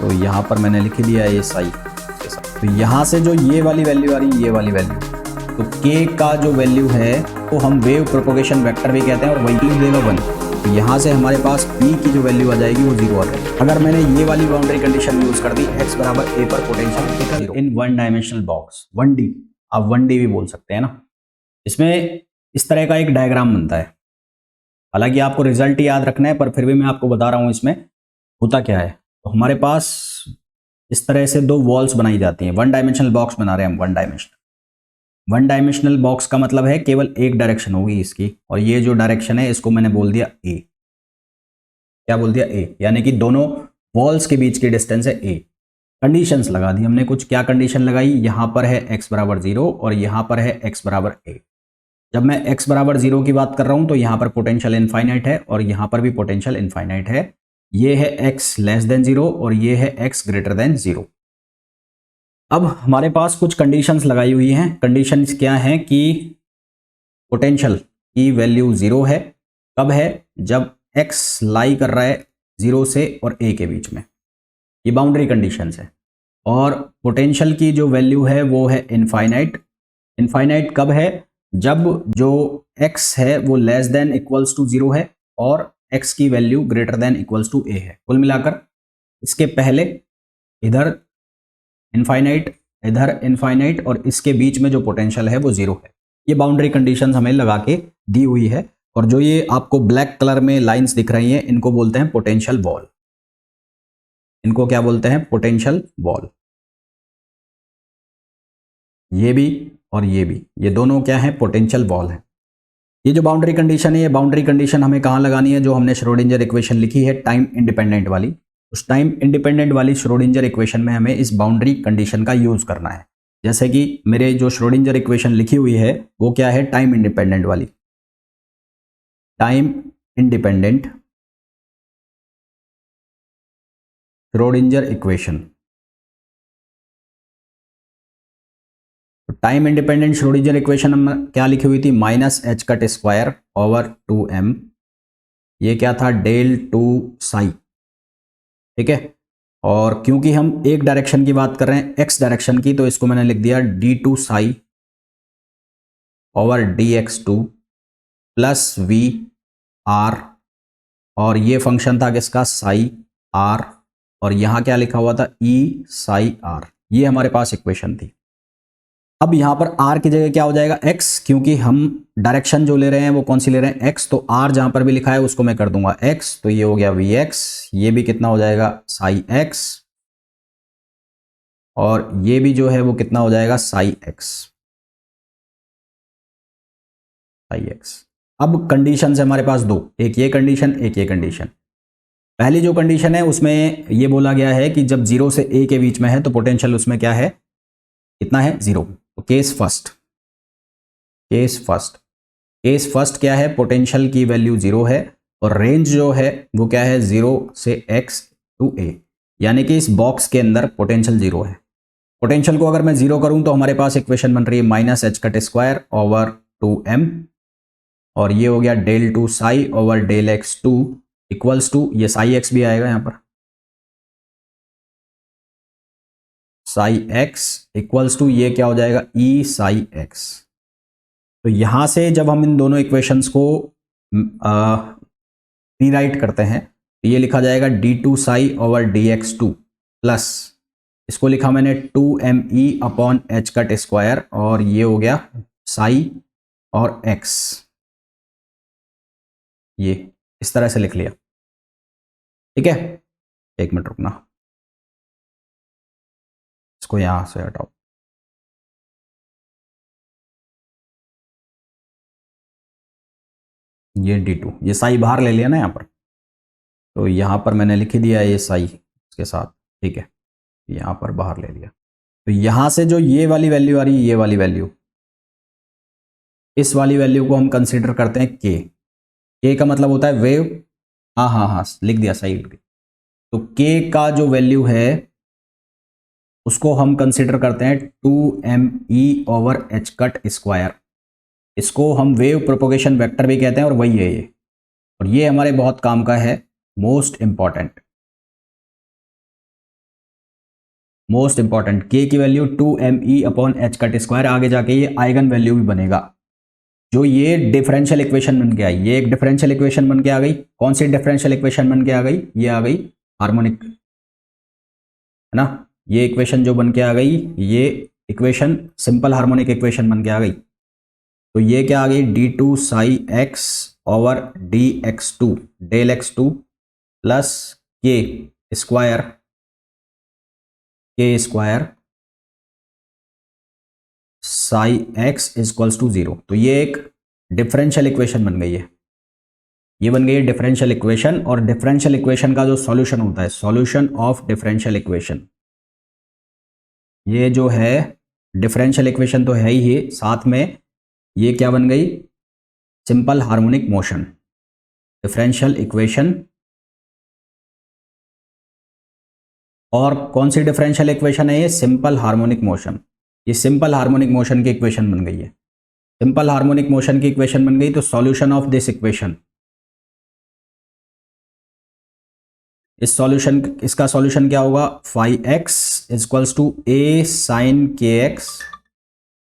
तो यहाँ पर मैंने लिख दिया ये साई के साथ। तो यहाँ से जो ये वाली वैल्यू आ रही है, ये वाली वैल्यू, तो k का जो वैल्यू है तो हम वेव प्रोपोगेशन वेक्टर भी कहते हैं और वैल्यू देगा 1। तो यहाँ से हमारे पास p की जो वैल्यू आ जाएगी वो 0 आ जाएगी। अगर मैंने ये वाली बाउंड्री कंडीशन यूज कर दी x बराबर a पर potential in one dimensional box, 1D, आप 1D भी बोल सकते हैं ना। इसमें इस तरह का एक डायग्राम बनता है, हालांकि आपको रिजल्ट याद रखना है पर फिर भी मैं आपको बता रहा हूँ इसमें होता क्या है। तो हमारे पास इस तरह से दो वॉल्स बनाई जाती हैं, वन डायमेंशनल बॉक्स बना रहे हैं हम, वन डायमेंशनल बॉक्स का मतलब है केवल एक डायरेक्शन होगी इसकी, और ये जो डायरेक्शन है इसको मैंने बोल दिया a। क्या बोल दिया? a, यानी कि दोनों वॉल्स के बीच की डिस्टेंस है a। कंडीशंस लगा दी हमने कुछ। क्या कंडीशन लगाई? यहां पर है x बराबर 0 और यहां पर है x बराबर a। जब मैं x बराबर 0 की बात कर रहा हूं तो यहां पर पोटेंशियल इनफाइनाइट है और यहां पर भी पोटेंशियल इनफाइनाइट है। ये है x लेस देन 0 और ये है x ग्रेटर देन 0। अब हमारे पास कुछ कंडीशंस लगाई हुई हैं। कंडीशंस क्या हैं कि पोटेंशियल की वैल्यू 0 है। कब है? जब x लाई कर रहा है 0 से और a के बीच में, ये बाउंड्री कंडीशंस है। और पोटेंशियल की जो वैल्यू है वो है इनफाइनाइट। इनफाइनाइट कब है? जब जो x है वो लेस देन इक्वल्स टू 0 है और x की value greater than equals to a है। कुल मिलाकर इसके पहले इधर इनफाइनाइट, इधर इनफाइनाइट और इसके बीच में जो पोटेंशियल है वो 0 है। ये बाउंड्री कंडीशंस हमें लगा के दी हुई है। और जो ये आपको ब्लैक कलर में लाइंस दिख रही हैं इनको बोलते हैं पोटेंशियल वॉल। इनको क्या बोलते हैं? Potential wall. ये भी और ये भी, ये दोनों क्या है? पोटेंशियल वॉल है। ये जो बाउंड्री कंडीशन है, ये बाउंड्री कंडीशन हमें कहाँ लगानी है? जो हमने श्रोडिंगर इक्वेशन लिखी है टाइम इंडिपेंडेंट वाली, उस टाइम इंडिपेंडेंट वाली श्रोडिंगर इक्वेशन में हमें इस बाउंड्री कंडीशन का यूज करना है। जैसे कि मेरे जो श्रोडिंगर इक्वेशन लिखी हुई है वो क्या है? टाइम इंडिपेंडेंट वाली, time independent Schrodinger equation. Time independent Schrodinger equation में क्या लिखी हुई थी? Minus H cut square over 2m। ये क्या था? Del two psi. ठीक है। और क्योंकि हम एक डायरेक्शन की बात कर रहे हैं, x डायरेक्शन की, तो इसको मैंने लिख दिया d2 psi over dx2 plus V R. और ये फंक्शन था किसका? Psi R. और यहां क्या लिखा हुआ था? e psi R. ये हमारे पास इक्वेशन थी। अब यहां पर r की जगह क्या हो जाएगा? x, क्योंकि हम डायरेक्शन जो ले रहे हैं वो कौन सी ले रहे हैं? x। तो r जहां पर भी लिखा है उसको मैं कर दूंगा x। तो ये हो गया vx। ये भी कितना हो जाएगा? साई x। और ये भी जो है वो कितना हो जाएगा? साई x। साई x। अब कंडीशन है हमारे पास दो, एक ये कंडीशन, एक ये कंडीशन। पहली जो कंडीशन है उसमें ये बोला गया है कि जब 0 से a के बीच में है तो पोटेंशियल उसमें क्या है? कितना है? 0। तो केस फर्स्ट क्या है? पोटेंशियल की वैल्यू 0 है और रेंज जो है वो क्या है? 0 से x टू a, यानी कि इस बॉक्स के अंदर पोटेंशियल 0 है। पोटेंशियल को अगर मैं 0 करूं तो हमारे पास इक्वेशन बन रही है minus H cut square over 2m, और ये हो गया del two psi over del X two equals to, ये साई एक्स भी आएगा यहां पर, साई एक्स इक्वल्स टू ये क्या हो जाएगा? ई साई एक्स। तो यहां से जब हम इन दोनों इक्वेशंस को रीराइट करते हैं तो ये लिखा जाएगा d2 psi over dx2 plus, इसको लिखा मैंने 2me upon H cut square, और ये हो गया साई और x। ये इस तरह से लिख लिया। ठीक है, एक मिनट रुकना, इसको यहां से हटाओ। ये d2, ये साई बाहर ले लिया ना यहाँ पर, तो यहाँ पर मैंने लिख ही दिया ये साई इसके साथ। ठीक है, यहाँ पर बाहर ले लिया। तो यहाँ से जो ये वाली वैल्यू आ रही है, ये वाली वैल्यू, इस वाली वैल्यू को हम कंसीडर करते हैं k। k का मतलब होता है वेव, हाँ लिख दिया, सही लिख दिया। तो k का जो वैल्यू है उसको हम कंसीडर करते हैं 2me over h cut square. इसको हम वेव प्रोपोगेशन वेक्टर भी कहते हैं और वही है ये, और ये हमारे बहुत काम का है, मोस्ट इंपॉर्टेंट। मोस्ट इंपॉर्टेंट, के की वैल्यू 2me/h², आगे जाके ये आइगन वैल्यू भी बनेगा। जो ये डिफरेंशियल इक्वेशन बन के आई, ये एक डिफरेंशियल इक्वेशन बन के आ गई। कौन सी डिफरेंशियल इक्वेशन बन के आ गई? ये आ गई हार्मोनिक, है ना। ये इक्वेशन जो बन के आ गई, ये इक्वेशन सिंपल हार्मोनिक इक्वेशन बन के आ गई। तो ये क्या आ गई? d2 psi x over dx2 del x2 plus k square psi x equals to 0। तो ये एक डिफरेंशियल इक्वेशन बन गई है, ये बन गई है डिफरेंशियल इक्वेशन। और डिफरेंशियल इक्वेशन का जो सॉल्यूशन होता है, सॉल्यूशन ऑफ डिफरेंशियल इक्वेशन, ये जो है डिफरेंशियल इक्वेशन तो है ही, साथ में ये क्या बन गई? Simple harmonic motion. Differential equation, और कौन सी डिफरेंशियल इक्वेशन है ये? Simple harmonic motion. ये सिंपल हार्मोनिक मोशन की इक्वेशन बन गई है। सिंपल हार्मोनिक मोशन की इक्वेशन बन गई, तो सॉल्यूशन ऑफ दिस इक्वेशन, इस सॉल्यूशन, इसका सॉल्यूशन क्या होगा? phi x equals to a sin kx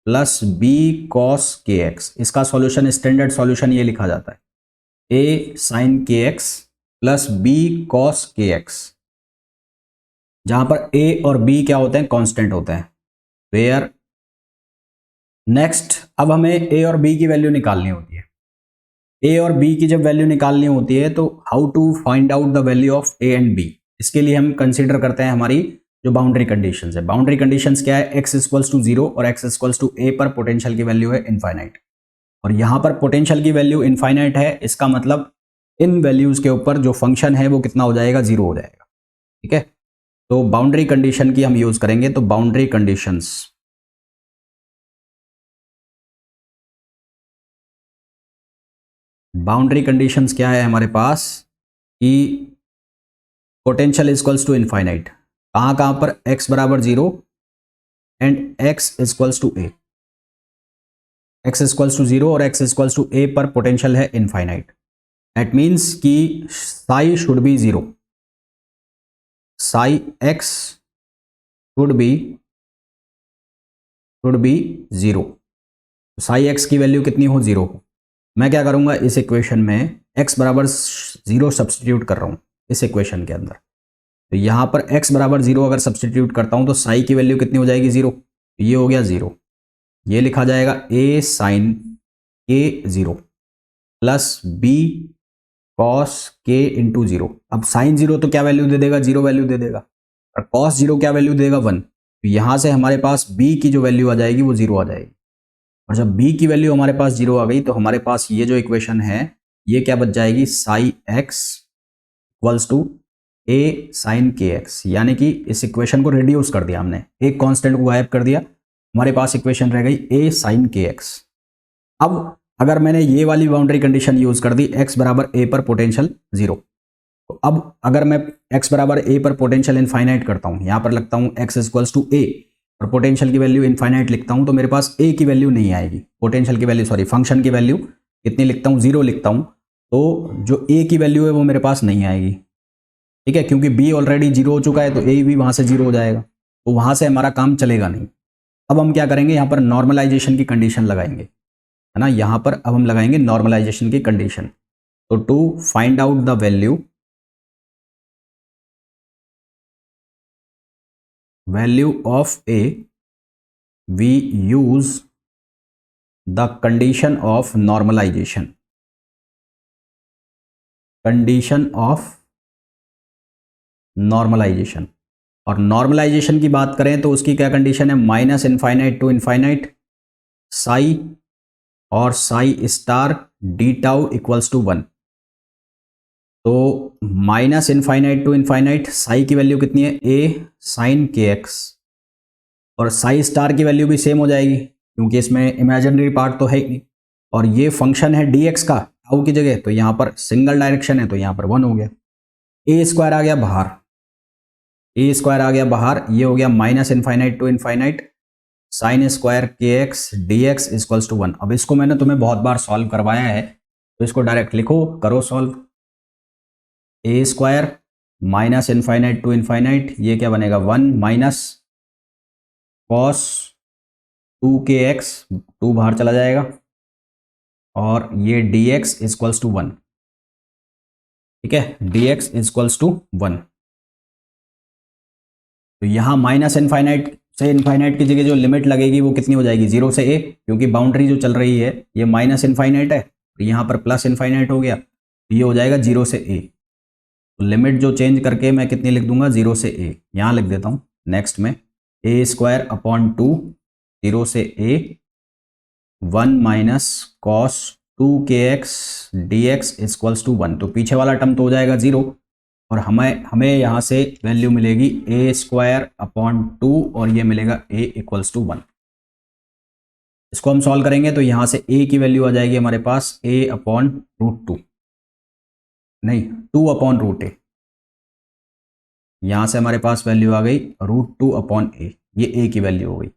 plus b cos kx। इसका सॉल्यूशन, स्टैंडर्ड सॉल्यूशन ये लिखा जाता है, a sin kx plus b cos kx, जहां पर a और b क्या होते हैं? कांस्टेंट होते हैं। वेयर नेक्स्ट, अब हमें a और b की वैल्यू निकालनी होती है। a और b की जब वैल्यू निकालनी होती है, तो how to find out the value of a and b, इसके लिए हम कंसीडर करते हैं हमारी जो बाउंड्री कंडीशंस है। बाउंड्री कंडीशंस क्या है? x इक्वल्स टू 0 और x इक्वल्स टू a पर पोटेंशियल की वैल्यू है इनफाइनाइट, और यहां पर पोटेंशियल की वैल्यू इनफाइनाइट है। इसका मतलब इन वैल्यूज के ऊपर जो फंक्शन है वो कितना हो जाएगा? 0 हो जाएगा। ठीक है, तो बाउंड्री कंडीशन की हम यूज करेंगे। तो बाउंड्री कंडीशंस, बाउंड्री कंडीशंस क्या है हमारे पास कि पोटेंशियल इक्वल्स टू इनफाइनाइट, कहां पर? x बराबर 0 and x equals to a, x equals to 0 और x इक्वल्स टू a पर पोटेंशियल है इनफाइनाइट। दैट मीन्स कि psi should be 0, psi x should be 0। psi x की वैल्यू कितनी हो? 0 हो। मैं क्या करूंगा? इस इक्वेशन में x बराबर 0 सब्सटीट्यूट कर रहा हूं इस इक्वेशन के अंदर। तो यहां पर x बराबर 0 अगर सब्सटीट्यूट करता हूं तो psi की वैल्यू कितनी हो जाएगी? 0। ये हो गया 0, ये लिखा जाएगा a sin k 0 plus b cos k into 0। अब sin 0 तो क्या वैल्यू दे देगा? 0 वैल्यू दे देगा। और cos 0 क्या वैल्यू देगा? 1। तो यहां से हमारे पास b की जो वैल्यू आ जाएगी वो 0 आ जाएगी। और जब b की वैल्यू हमारे पास 0 आ गई, तो हमारे पास ये जो इक्वेशन है ये क्या बच जाएगी? psi x equals to a sin kx, यानी कि इस इक्वेशन को रिड्यूस कर दिया हमने, एक कांस्टेंट को गायब कर दिया, हमारे पास इक्वेशन रह गई a sin kx। अब अगर मैंने ये वाली बाउंड्री कंडीशन यूज कर दी, x बराबर a पर पोटेंशियल 0, तो अब अगर मैं x बराबर a पर पोटेंशियल इनफाइनाइट करता हूं, यहां पर लगता हूं x इक्वल्स टू a और पोटेंशियल की वैल्यू इनफाइनाइट लिखता हूं, तो मेरे पास a की वैल्यू नहीं आएगी। पोटेंशियल की वैल्यू, सॉरी फंक्शन की वैल्यू कितनी लिखता हूं? 0 लिखता हूं। तो जो a की वैल्यू है वो मेरे पास नहीं आएगी। ठीक है, क्योंकि b ऑलरेडी 0 हो चुका है, तो a भी वहां से 0 हो जाएगा, तो वहां से हमारा काम चलेगा नहीं। अब हम क्या करेंगे? यहां पर नॉर्मलाइजेशन की कंडीशन लगाएंगे, है ना। यहां पर अब हम लगाएंगे नॉर्मलाइजेशन की कंडीशन। तो to find out the value of a, we use the condition of normalization, condition of normalization। और नॉर्मलाइजेशन की बात करें तो उसकी क्या कंडीशन है? Minus infinite to infinite psi और psi star d tau equals to 1। तो minus infinite to infinite psi की वैल्यू कितनी है? a साइन के एक्स, और साई स्टार की वैल्यू भी सेम हो जाएगी क्योंकि इसमें इमेजिनरी पार्ट तो है ही नहीं, और ये फंक्शन है dx का टाउ की जगह, तो यहाँ पर सिंगल डायरेक्शन है तो यहाँ पर 1 हो गया। a स्क्वायर आ गया बाहर, a स्क्वायर आ गया बाहर, ये हो गया minus infinite to infinite sine square k x d x equals to 1। अब इसको मैंने तुम्हें बहुत बार सॉल्व करवाया है, तो इसको डायरेक्ट लिखो, करो solve. a square minus infinite to infinite, ये क्या बनेगा? 1 माइनस कॉस 2kx, 2 बाहर चला जाएगा, और ये dx इक्वल्स टू 1। ठीक है, dx इक्वल्स टू 1। तो यहाँ माइनस इनफाइनाइट से इनफाइनाइट की जगह जो लिमिट लगेगी वो कितनी हो जाएगी, 0 से a, क्योंकि बाउंड्री जो चल रही है ये माइनस इनफाइनाइट है, तो यहाँ पर प्लस इनफाइनाइट हो गया, तो ये हो जाएगा 0 से a। तो लिमिट जो चेंज करके मैं कितनी लिख दूंगा, 0 से a, यहाँ लिख देता हूँ नेक्स्ट में, a स्क्वायर अपॉन 2, 0 से a, 1 minus cos 2kx dx equals to 1। तो पीछे वाला टर्म तो हो जाएगा 0, और हमें यहाँ से वैल्यू मिलेगी a स्क्वायर अपॉन 2, और ये मिलेगा a इक्वल्स टू 1। इसको हम सॉल्व करेंगे तो यहाँ से a की वैल्यू आ जाएगी हमारे पास a अपॉन रूट 2, नहीं 2 अपॉन रूट a। यहाँ से हमारे पास वैल्यू आ गई रूट 2 अपॉन a, ये a की वैल्यू हो गई,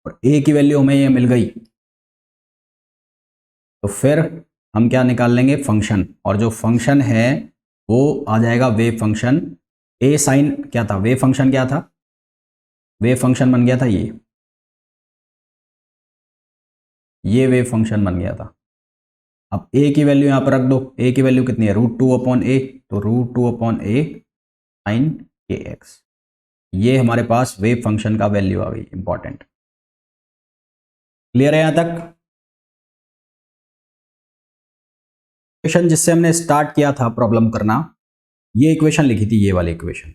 और a की वैल्यू हमें ये मिल गई। तो फिर हम क्या निकाल लेंगे, फंक्शन, और जो फंक्शन है वो आ जाएगा वेव फंक्शन। ए साइन क्या था, वेव फंक्शन क्या था, वेव फंक्शन बन गया था ये वेव फंक्शन बन गया था। अब ए की वैल्यू यहां पर रख दो, ए की वैल्यू कितनी है, रूट 2 अपॉन ए, तो रूट 2 अपॉन ए साइन के एक्स, ये हमारे पास वेव फंक्शन का वैल्यू आ गई, इंपॉर्टेंट। क्लियर है यहां तक। इक्वेशन जिससे हमने स्टार्ट किया था प्रॉब्लम करना, ये इक्वेशन लिखी थी, ये वाली इक्वेशन।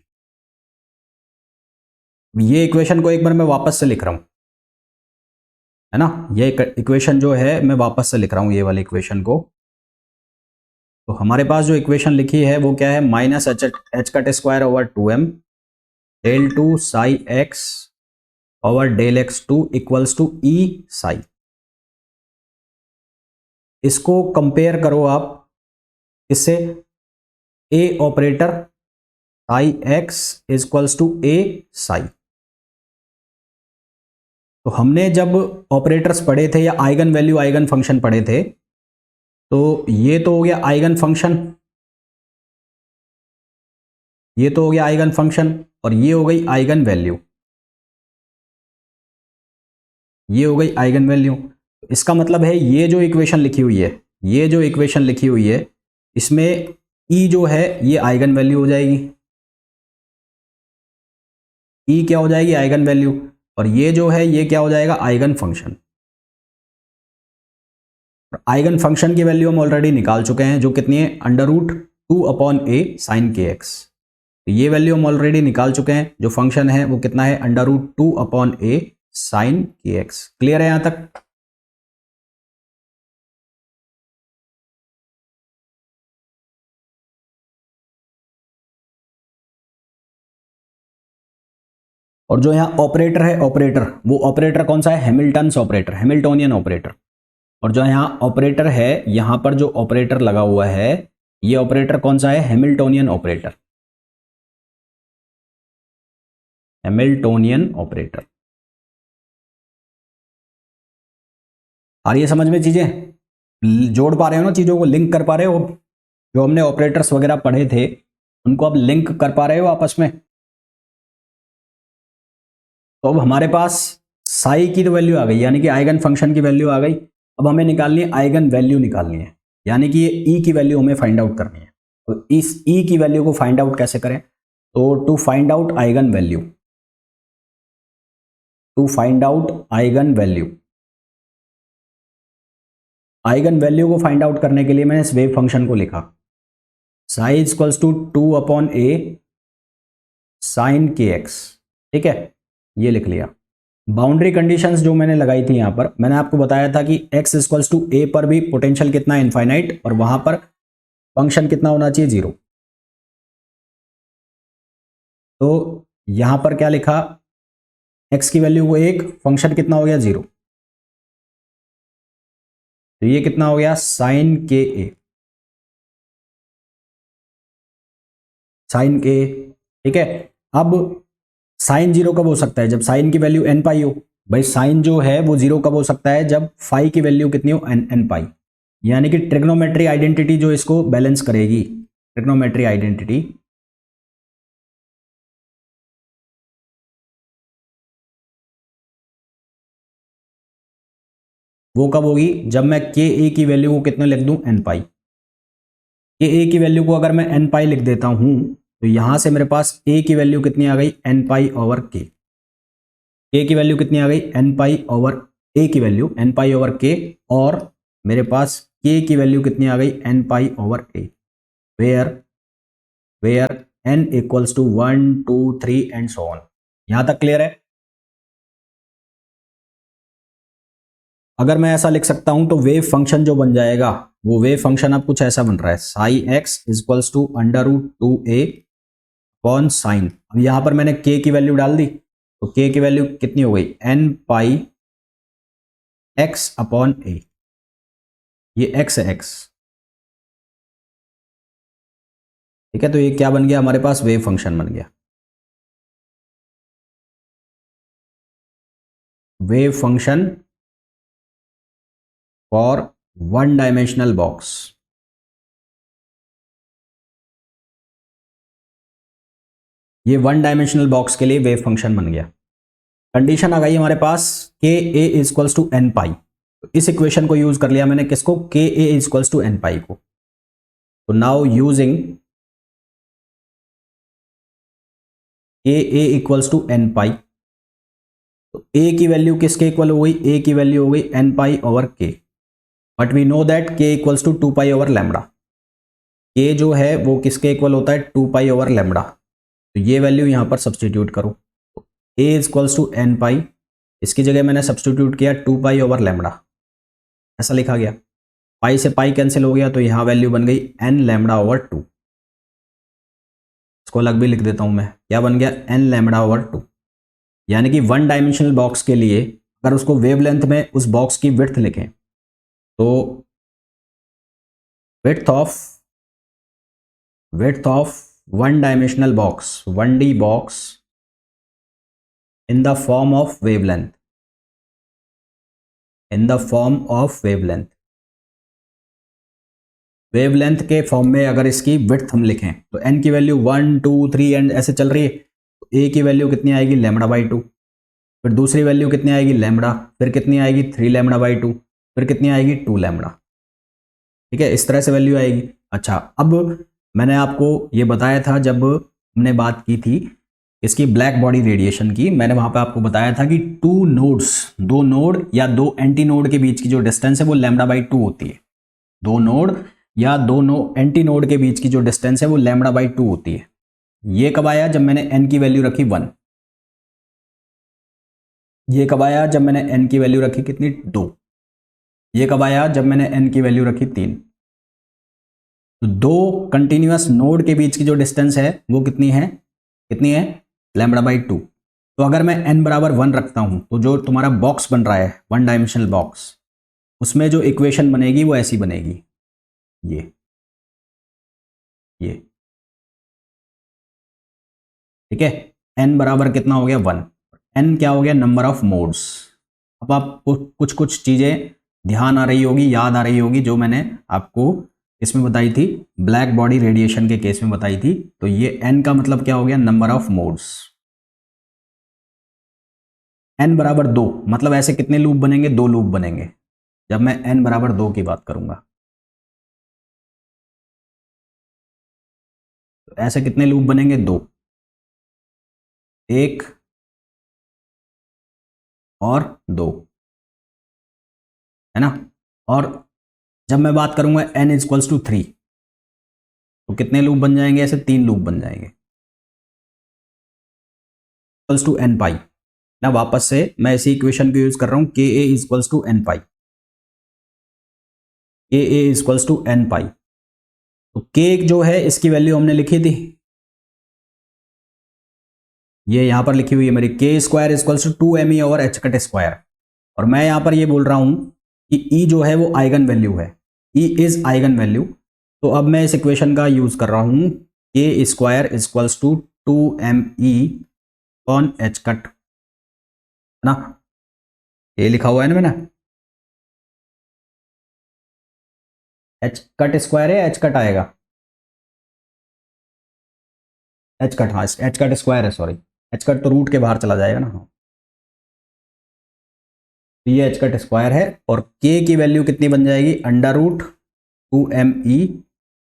ये इक्वेशन को एक बार मैं वापस से लिख रहा हूं, है ना, ये इक्वेशन जो है मैं वापस से लिख रहा हूं, ये वाली इक्वेशन को। तो हमारे पास जो इक्वेशन लिखी है वो क्या है, minus H cut square over 2m del 2 psi x over del x 2 equals to E psi. इसको कंपेयर करो आप इससे, A operator psi x equals to A psi. तो हमने जब ऑपरेटर्स पढ़े थे या आइगन वैल्यू आइगन फंक्शन पढ़े थे, तो ये तो हो गया आइगन फंक्शन, ये तो हो गया आइगन फंक्शन, और ये हो गई आइगन वैल्यू, ये हो गई आइगन वैल्यू। इसका मतलब है ये जो इक्वेशन लिखी हुई है, ये जो इक्वेशन लिखी हुई है, इसमें ई जो है ये आइगन वैल्यू हो जाएगी, ई क्या हो जाएगी, आइगन वैल्यू, और ये जो है ये क्या हो जाएगा, आइगन फंक्शन। आइगन फंक्शन की वैल्यू हम ऑलरेडी निकाल चुके हैं, जो कितनी है, under root 2 upon A sine के एक्स। ये वैल्यू हम ऑलरेडी निकाल चुके हैं, जो फंक्शन है वो कितना है, under root 2 upon A sine के एक्स। क्लियर है यहां तक। और जो यहाँ ऑपरेटर है, ऑपरेटर, वो ऑपरेटर कौन सा है, हैमिल्टन्स ऑपरेटर, हैमिल्टोनियन ऑपरेटर। और जो यहाँ ऑपरेटर है, यहां पर जो ऑपरेटर लगा हुआ है, ये ऑपरेटर कौन सा है, हैमिल्टोनियन ऑपरेटर, हैमिल्टोनियन ऑपरेटर। आ रही है समझ में चीजें, जोड़ पा रहे हो ना चीजों को, लिंक कर पा रहे हो, जो हमने ऑपरेटर्स वगैरह पढ़े थे उनको अब लिंक कर पा रहे हो आपस में। तो अब हमारे पास साई की तो वैल्यू आ गई, यानी कि आइगन फंक्शन की वैल्यू आ गई। अब हमें निकालनी है आइगन वैल्यू निकालनी है, यानी कि ये ई की वैल्यू हमें फाइंड आउट करनी है। तो इस ई की वैल्यू को फाइंड आउट कैसे करें, तो to find out eigenvalue, to find out eigenvalue, eigenvalue को फाइंड आउट करने के लिए मैंने इस वेव फंक्शन को लिखा, psi equals to 2 upon A sine के एक्स। ठीक है, ये लिख लिया। बाउंड्री कंडीशंस जो मैंने लगाई थी यहां पर, मैंने आपको बताया था कि x इक्वल्स टू ए पर भी पोटेंशियल कितना है, इनफाइनाइट, और वहां पर फंक्शन कितना होना चाहिए, 0। तो यहां पर क्या लिखा, x की वैल्यू को 1, फंक्शन कितना हो गया, 0। तो ये कितना हो गया, साइन के ए, साइन के। ठीक है, अब साइन 0 कब हो सकता है, जब साइन की वैल्यू n पाई हो। भाई साइन जो है वो 0 कब हो सकता है, जब फाई की वैल्यू कितनी हो, n पाई। यानी कि ट्रिग्नोमेट्री आइडेंटिटी जो इसको बैलेंस करेगी, ट्रिग्नोमेट्री आइडेंटिटी, वो कब होगी, जब मैं के ए की वैल्यू को कितने लिख दूं, एन पाई। के ए की वैल्यू को अगर मैं एन पाई लिख देता हूं तो यहां से मेरे पास ए की वैल्यू कितनी आ गई, एन पाई ओवर के। के की वैल्यू कितनी आ गई, एन पाई ओवर ए की वैल्यू एन पाई ओवर के, और मेरे पास के की वैल्यू कितनी आ गई, N pi over A, where where N equals to 1 2 3 and so on. यहां तक क्लियर है। अगर मैं ऐसा लिख सकता हूं तो वेव फंक्शन जो बन जाएगा, वो वेव फंक्शन अब कुछ ऐसा बन रहा है, psi x equals to under root 2a upon sine. अब यहां पर मैंने के की वैल्यू डाल दी, तो के की वैल्यू कितनी हो गई, एन पाई एक्स अपॉन ए, ये एक्स है एक्स, ठीक है। तो ये क्या बन गया हमारे पास, वेव फंक्शन बन गया, wave function for one dimensional box. ये वन डायमेंशनल बॉक्स के लिए वेव फंक्शन बन गया। कंडीशन आ गई हमारे पास, के ए इक्वल्स टू एन पाई। इस इक्वेशन को यूज कर लिया मैंने, किसको, के ए इक्वल्स टू एन पाई को। तो नाउ यूजिंग के ए इक्वल्स टू एन पाई, तो ए की वैल्यू किसके इक्वल हो गई, ए की वैल्यू हो गई N pi over k, but we know that k equals to 2 pi over lambda. K जो है वो किसके इक्वल होता है, 2 पाई ओवर लैम्बडा। तो ये वैल्यू यहां पर सब्सटीट्यूट करो, ए इक्वल्स टू एन पाई, इसकी जगह मैंने सब्सटीट्यूट किया 2 पाई ओवर लैम्बडा, ऐसा लिखा गया। पाई से पाई कैंसिल हो गया, तो यहां वैल्यू बन गई एन लैम्बडा ओवर 2। इसको अलग भी लिख देता हूं मैं, क्या बन गया, एन लैम्बडा ओवर 2। यानी कि वन डायमेंशनल बॉक्स के लिए अगर उसको वेवलेंथ में उस बॉक्स की विड्थ लिखें, तो width of one dimensional box, 1D box in the form of wavelength, in the form of wavelength, wavelength के फॉर्म में अगर इसकी विड्थ हम लिखें, तो एन की वैल्यू 1 2 3 एंड ऐसे चल रही है, तो ए की वैल्यू कितनी आएगी, लैम्बडा बाई 2, फिर दूसरी वैल्यू कितनी आएगी, लैम्बडा, फिर कितनी आएगी 3 लैम्बडा बाई 2, फिर कितनी आएगी 2 लैम्बडा, ठीक है। इस तरह से वैल्यू आएगी। अच्छा, अब मैंने आपको ये बताया था जब हमने बात की थी इसकी ब्लैक बॉडी रेडिएशन की, मैंने वहां पे आपको बताया था कि टू नोड्स, दो नोड या दो एंटी नोड के बीच की जो डिस्टेंस है वो लैम्बडा बाई 2 होती है। दो नोड या दोनों एंटी नोड के बीच की जो डिस्टेंस है वो लैम्बडा बाई 2 होती है। ये कब आया, जब मैंने एन की वैल्यू रखी 1। ये कब आया, जब मैंने एन की वैल्यू रखी कितनी, 2। ये कब आया, जब मैंने एन की वैल्यू रखी 3। तो दो कंटिन्यूअस नोड के बीच की जो डिस्टेंस है वो कितनी है, लैम्बडा बाई 2। तो अगर मैं एन बराबर 1 रखता हूं, तो जो तुम्हारा बॉक्स बन रहा है वन डायमेंशनल बॉक्स, उसमें जो इक्वेशन बनेगी वो ऐसी बनेगी, ये ठीक है। एन बराबर कितना हो गया, 1। एन क्या हो गया, नंबर ऑफ मोड्स। अब आपको कुछ कुछ चीजें ध्यान आ रही होगी, याद आ रही होगी, जो मैंने आपको इसमें बताई थी, ब्लैक बॉडी रेडिएशन के केस में बताई थी। तो ये एन का मतलब क्या हो गया, नंबर ऑफ मोड्स। एन बराबर 2, मतलब ऐसे कितने लूप बनेंगे, 2 लूप बनेंगे जब मैं एन बराबर 2 की बात करूंगा। तो ऐसे कितने लूप बनेंगे, 2, एक और 2, है ना। और जब मैं बात करूंगा एन इक्वल्स टू 3, तो कितने लूप बन जाएंगे, ऐसे 3 लूप बन जाएंगे, इक्वल्स टू एन पाई ना। वापस से मैं इसी इक्वेशन को यूज कर रहा हूं, के ए इक्वल्स टू एन पाई, के ए इक्वल्स टू एन पाई। तो के जो है इसकी वैल्यू हमने लिखी थी, ये यहां पर लिखी हुई है मेरी, k square equals to 2 me over h cut square. और मैं यहां पर ये बोल रहा हूं कि ई जो है वो आइगन वैल्यू है, ई इज आइगन वैल्यू। तो अब मैं इस इक्वेशन का यूज कर रहा हूं, k square equals to 2me on h cut, है ना। ये लिखा हुआ है ना मैंने, एच कट स्क्वायर है, एच कट आएगा, एच कट, हाँ एच कट स्क्वायर है, सॉरी, एच कट तो रूट के बाहर चला जाएगा ना। तो ये एच कट स्क्वायर है और के की वैल्यू कितनी बन जाएगी, √2me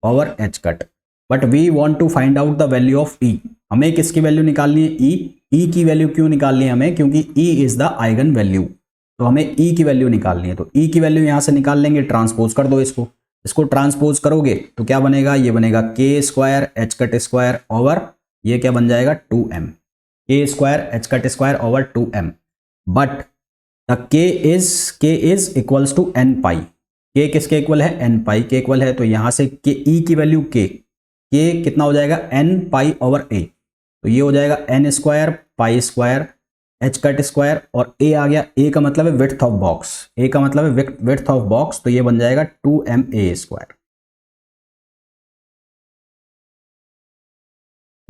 power h cut. But we want to find out the value of E. हमें किसकी वैल्यू निकालनी है, ई की वैल्यू क्यों निकालनी है हमें, क्योंकि E is the eigen value. तो हमें ई की वैल्यू निकालनी है, तो ई की वैल्यू यहां से निकाल लेंगे, ट्रांसपोज कर दो इसको ट्रांसपोज करोगे तो क्या बनेगा, ये बनेगा के square H cut square over ये क्या बन जाएगा 2m, के square H cut square over 2m। But the के इज इक्वल्स टू n पाई। के किसके इक्वल है, n पाई के इक्वल है। तो यहां से के ई की वैल्यू के कितना हो जाएगा n पाई ओवर a, तो ये हो जाएगा n square pi square H cut square और a आ गया, a का मतलब है विड्थ ऑफ बॉक्स, a का मतलब है विड्थ ऑफ बॉक्स, तो ये बन जाएगा 2ma स्क्वायर।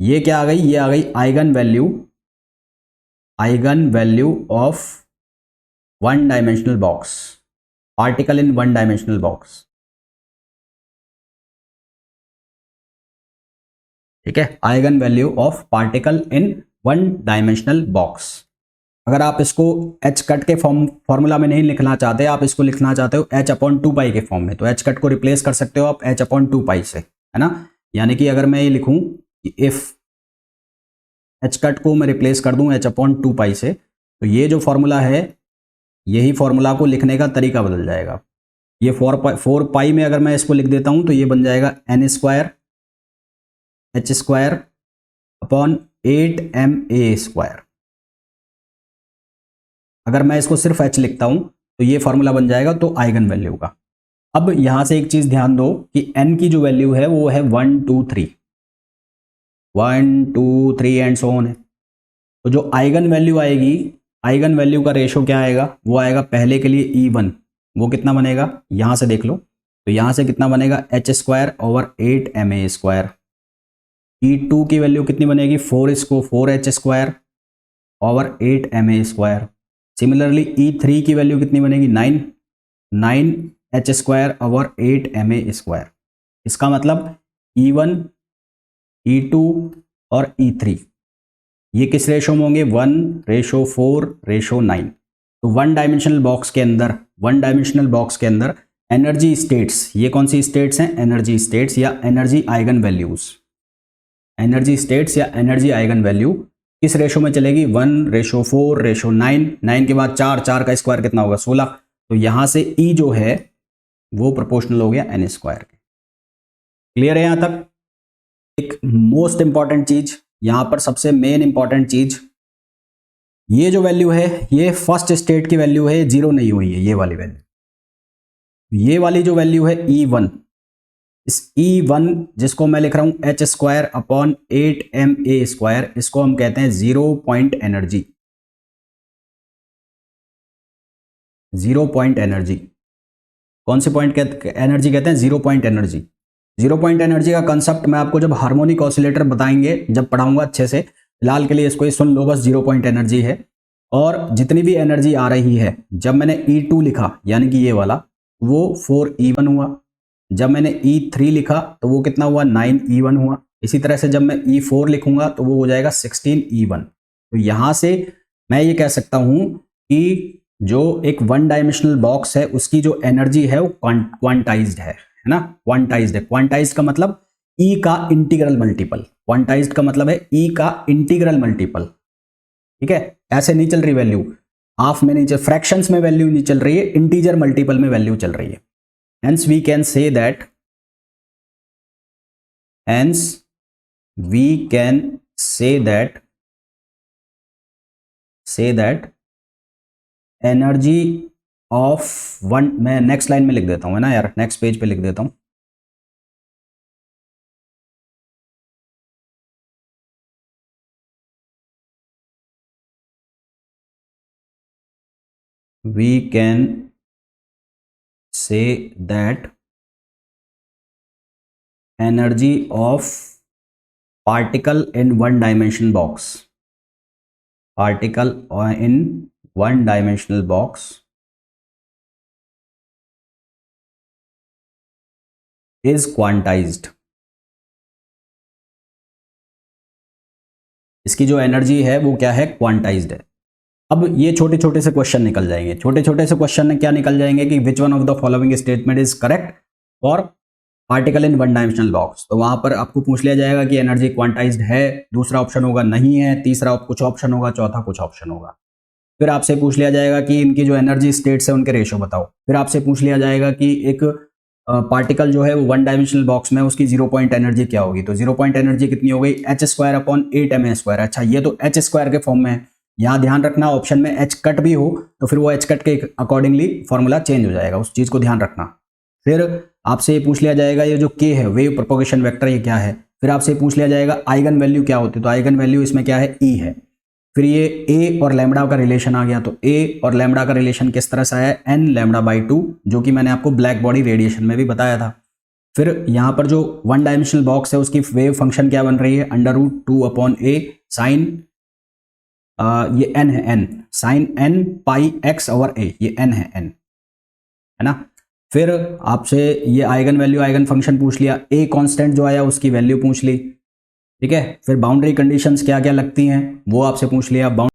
ये क्या आ गई, ये आ गई eigen value of one dimensional box, particle in one dimensional box. ठीक है, eigen value of particle in one dimensional box. अगर आप इसको एच कट के फॉर्मूला में नहीं लिखना चाहते, आप इसको लिखना चाहते हो h/2 के फॉर्म में, तो एच कट को रिप्लेस कर सकते हो आप h/2 से, है ना। यानी कि अगर मैं ये लिखूं कि इफ एच कट को मैं रिप्लेस कर दूं h/2 से, तो ये जो फॉर्मूला है यही फॉर्मूला को लिखने का तरीका बदल जाएगा। ये 4 में अगर मैं इसको लिख देता हूं तो ये बन जाएगा n square h square upon 8ma square. अगर मैं इसको सिर्फ h लिखता हूं तो ये फॉर्मूला बन जाएगा तो आइगन वैल्यू का। अब यहां से एक चीज ध्यान दो कि n की जो वैल्यू है वो है 1 2 3 एंड सो ऑन है। तो जो आइगन वैल्यू आएगी, आइगन वैल्यू का रेशो क्या आएगा, वो आएगा पहले के लिए E1, वो कितना बनेगा यहां से देख लो, तो यहां से कितना बनेगा h square over 8ma square. E2 की वैल्यू कितनी बनेगी 4h square over 8ma square. Similarly E3 की वैल्यू कितनी बनेगी 9h square over 8ma square. इसका मतलब E1 E2 और E3 ये किस रेशो में होंगे, 1:4:9। तो वन डायमेंशनल बॉक्स के अंदर एनर्जी स्टेट्स, ये कौन सी स्टेट्स हैं, एनर्जी स्टेट्स या energy eigen values, energy states या एनर्जी आइगन वैल्यू किस रेशो में चलेगी, 1:4:9। 9 के बाद 4 का स्क्वायर कितना होगा 16। तो यहां से E जो है वो प्रोपोर्शनल हो गया n स्क्वायर के। क्लियर है यहां तक। एक मोस्ट इंपॉर्टेंट चीज यहां पर, सबसे मेन इंपॉर्टेंट चीज, ये जो वैल्यू है ये फर्स्ट स्टेट की वैल्यू है, जीरो नहीं हुई है ये वाली वैल्यू। ये वाली जो वैल्यू है E1, इस E1 जिसको मैं लिख रहा हूं h square upon 8ma square, इसको हम कहते हैं zero point energy. Zero point energy कौन से पॉइंट एनर्जी कहते हैं, zero point energy. Zero point energy का कंसेप्ट मैं आपको जब हार्मोनिक ऑसिलेटर बताएंगे, जब पढ़ाऊंगा अच्छे से, फिलहाल के लिए इसको ही सुन लो बस। जीरो पॉइंट एनर्जी है, और जितनी भी एनर्जी आ रही है, जब मैंने E2 लिखा यानी कि ये वाला, वो 4E1 हुआ। जब मैंने E3 लिखा तो वो कितना हुआ 9E1 हुआ। इसी तरह से जब मैं E4 लिखूंगा तो वो हो जाएगा 16E1। तो यहां से मैं ये कह सकता हूं कि जो एक वन डायमेंशनल बॉक्स है उसकी जो एनर्जी है वो क्वांटाइज्ड है ना, क्वांटाइज्ड है। क्वांटाइज्ड का मतलब E का इंटीग्रल मल्टीपल, क्वांटाइज्ड का मतलब है E का इंटीग्रल मल्टीपल। ठीक है, ऐसे नहीं चल रही वैल्यू, हाफ में नहीं चल, फ्रैक्शंस में वैल्यू नहीं चल रही है, इंटीजर मल्टीपल में वैल्यू चल रही है। Hence we can say that energy of one, मैं नेक्स्ट लाइन में लिख देता हूं, है ना यार, नेक्स्ट पेज पे लिख देता हूं। We can say that energy of particle in one dimensional box, particle in one dimensional box is quantized। इसकी जो एनर्जी है वो क्या है, क्वांटाइज्ड है। अब ये छोटे छोटे से क्वेश्चन निकल जाएंगे। छोटे छोटे से क्वेश्चन में क्या निकल जाएंगे कि which one of the following statement is correct for particle in one dimensional box. तो वहां पर आपको पूछ लिया जाएगा कि एनर्जी क्वांटाइज्ड है, दूसरा ऑप्शन होगा नहीं है, तीसरा कुछ ऑप्शन होगा, चौथा कुछ ऑप्शन होगा। फिर आपसे पूछ लिया जाएगा कि इनकी जो एनर्जी स्टेट्स है उनके रेशो बताओ। फिर आपसे पूछ लिया जाएगा कि एक पार्टिकल जो है वो वन डायमेंशनल बॉक्स में उसकी 0 पॉइंट एनर्जी क्या होगी। तो 0 पॉइंट एनर्जी कितनी हो गई, h²/8ma²। अच्छा, ये तो h² के फॉर्म में है। यहाँ ध्यान रखना ऑप्शन में h कट भी हो तो फिर वो h कट के अकॉर्डिंगली फॉर्मूला चेंज हो जाएगा, उस चीज को ध्यान रखना। फिर आपसे पूछ लिया जाएगा ये जो k है वेव प्रोपोगेशन वेक्टर ये क्या है। फिर आपसे पूछ लिया जाएगा आइगन वैल्यू क्या होती है। तो आइगन वैल्यू इसमें क्या है, E है। फिर ये a और लैम्बडा का रिलेशन आ गया। तो a और लैम्बडा का रिलेशन किस तरह से आया, n λ/2, जो कि मैंने आपको ब्लैक बॉडी रेडिएशन में भी बताया था। फिर यहाँ पर जो वन डायमेंशनल बॉक्स है उसकी वेव फंक्शन क्या बन रही है, √2/a साइन ये n है, n साइन n पाई x/a, ये n है, n है ना। फिर आपसे ये आइगन वैल्यू आइगन फंक्शन पूछ लिया, a कांस्टेंट जो आया उसकी वैल्यू पूछ ली, ठीक है। फिर बाउंड्री कंडीशंस क्या क्या लगती हैं वो आपसे पूछ लिया।